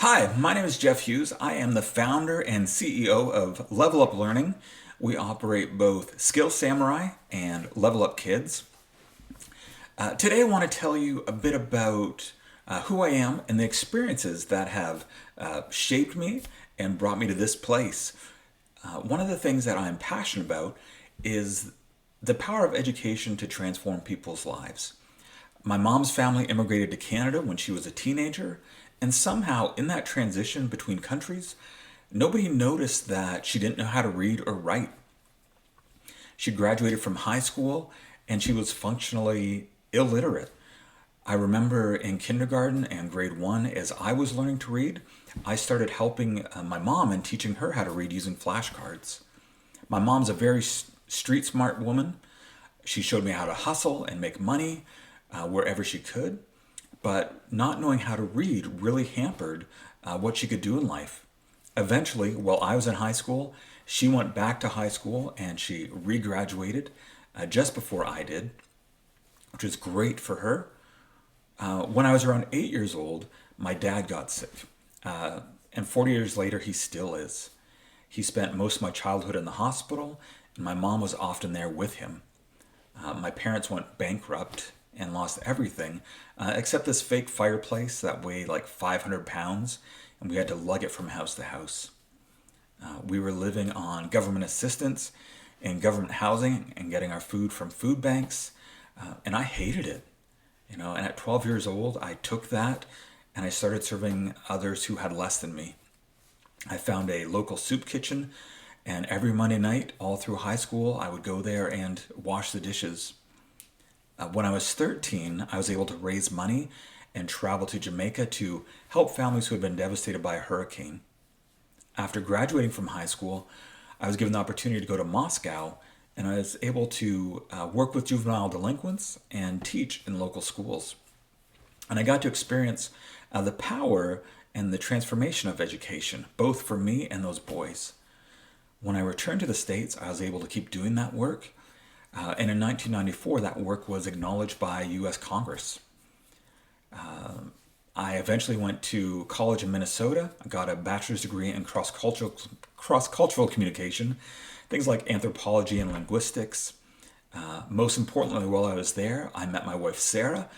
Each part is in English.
Hi, my name is Jeff Hughes. I am the founder and CEO of Level Up Learning. We operate both Skill Samurai and Level Up Kids. Today, I want to tell you a bit about who I am and the experiences that have shaped me and brought me to this place. One of the things that I'm passionate about is the power of education to transform people's lives. My mom's family immigrated to Canada when she was a teenager, and somehow in that transition between countries, nobody noticed that she didn't know how to read or write. She graduated from high school and she was functionally illiterate. I remember in kindergarten and grade one, as I was learning to read, I started helping my mom and teaching her how to read using flashcards. My mom's a very street smart woman. She showed me how to hustle and make money wherever she could, but not knowing how to read really hampered what she could do in life. Eventually, while I was in high school, she went back to high school and she regraduated just before I did, which was great for her. When I was around 8 years old, my dad got sick. And 40 years later, he still is. He spent most of my childhood in the hospital, and my mom was often there with him. My parents went bankrupt and lost everything except this fake fireplace that weighed like 500 pounds, and we had to lug it from house to house. We were living on government assistance and government housing and getting our food from food banks, and I hated it. And at 12 years old, I took that and I started serving others who had less than me. I found a local soup kitchen, and every Monday night, all through high school, I would go there and wash the dishes. When I was 13, I was able to raise money and travel to Jamaica to help families who had been devastated by a hurricane. After graduating from high school, I was given the opportunity to go to Moscow, and I was able to work with juvenile delinquents and teach in local schools. And I got to experience the power and the transformation of education, both for me and those boys. When I returned to the States, I was able to keep doing that work. And in 1994, that work was acknowledged by U.S. Congress. I eventually went to college in Minnesota. I got a bachelor's degree in cross-cultural communication, things like anthropology and linguistics. Most importantly, while I was there, I met my wife, Sarah,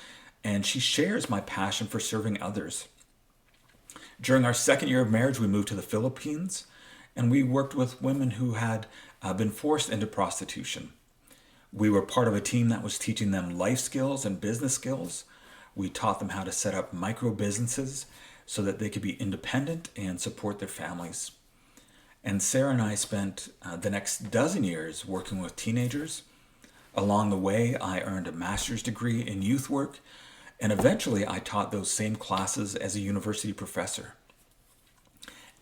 and she shares my passion for serving others. During our second year of marriage, we moved to the Philippines, and we worked with women who had been forced into prostitution. We were part of a team that was teaching them life skills and business skills. We taught them how to set up micro businesses so that they could be independent and support their families. And Sarah and I spent the next dozen years working with teenagers. Along the way, I earned a master's degree in youth work, and eventually I taught those same classes as a university professor.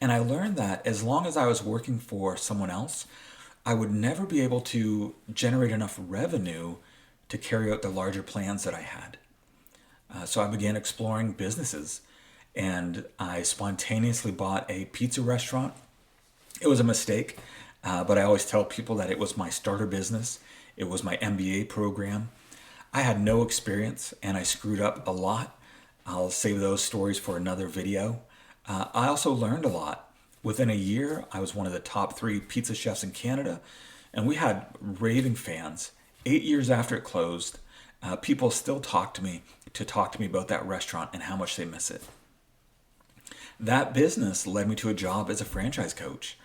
And I learned that as long as I was working for someone else, I would never be able to generate enough revenue to carry out the larger plans that I had. So I began exploring businesses, and I spontaneously bought a pizza restaurant. It was a mistake, but I always tell people that it was my starter business. It was my MBA program. I had no experience, and I screwed up a lot. I'll save those stories for another video. I also learned a lot. Within a year, I was one of the top 3 pizza chefs in Canada, and we had raving fans. 8 years after it closed, people still talk to me about that restaurant and how much they miss it. That business led me to a job as a franchise coach.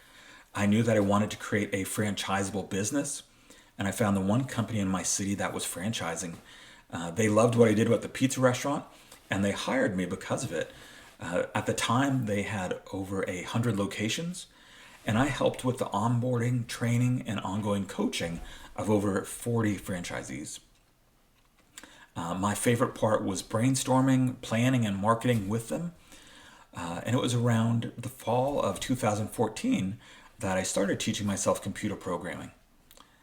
I knew that I wanted to create a franchisable business, and I found the one company in my city that was franchising. They loved what I did with the pizza restaurant, and they hired me because of it. At the time, they had over 100 locations, and I helped with the onboarding, training, and ongoing coaching of over 40 franchisees. My favorite part was brainstorming, planning, and marketing with them. And it was around the fall of 2014 that I started teaching myself computer programming.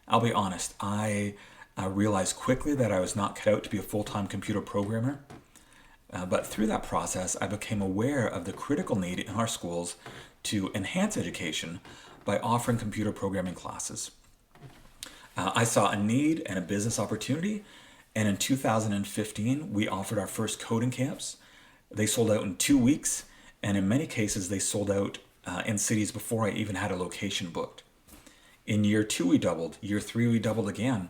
I'll be honest, I realized quickly that I was not cut out to be a full-time computer programmer. But through that process, I became aware of the critical need in our schools to enhance education by offering computer programming classes. I saw a need and a business opportunity, and in 2015, we offered our first coding camps. They sold out in 2 weeks, And in many cases, they sold out in cities before I even had a location booked. In year 2, we doubled. Year 3, we doubled again.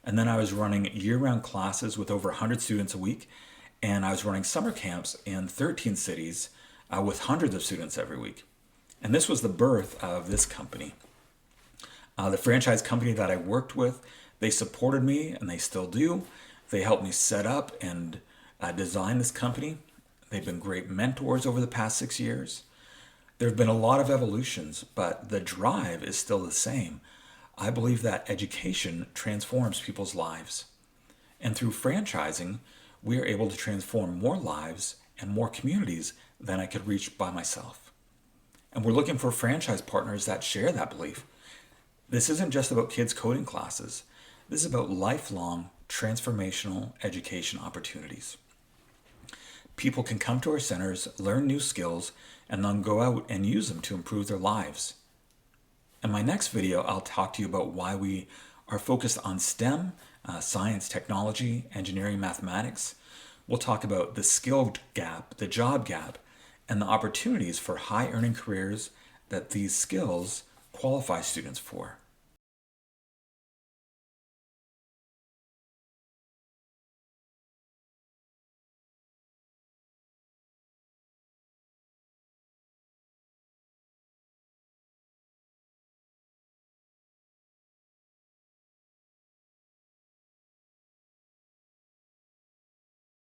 And then I was running year-round classes with over 100 students a week. And I was running summer camps in 13 cities with hundreds of students every week. And this was the birth of this company. The franchise company that I worked with, they supported me, and they still do. They helped me set up and design this company. They've been great mentors over the past 6 years. There have been a lot of evolutions, but the drive is still the same. I believe that education transforms people's lives. And through franchising, we are able to transform more lives and more communities than I could reach by myself. And we're looking for franchise partners that share that belief. This isn't just about kids' coding classes. This is about lifelong, transformational education opportunities. People can come to our centers, learn new skills, and then go out and use them to improve their lives. In my next video, I'll talk to you about why we are focused on STEM, science, technology, engineering, mathematics. We'll talk about the skill gap, the job gap, and the opportunities for high-earning careers that these skills qualify students for.